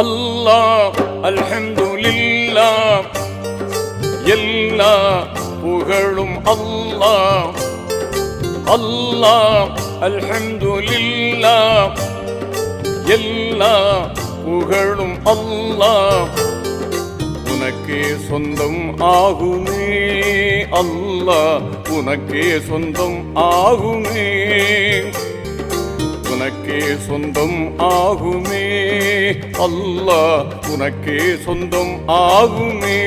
அல்லாஹ் அல்ஹம்துலில்லாஹ் எல்லா புகழும் அல்லாஹ். அல்லாஹ் அல்ஹம்துலில்லாஹ் எல்லா புகழும் அல்லாஹ். உனக்கே சொந்தம் ஆகுமே அல்லாஹ், உனக்கே சொந்தம் ஆகுமே, உனக்கே சொந்தம் ஆகுமே அல்லாஹ், உனக்கே சொந்தம் ஆகுமே.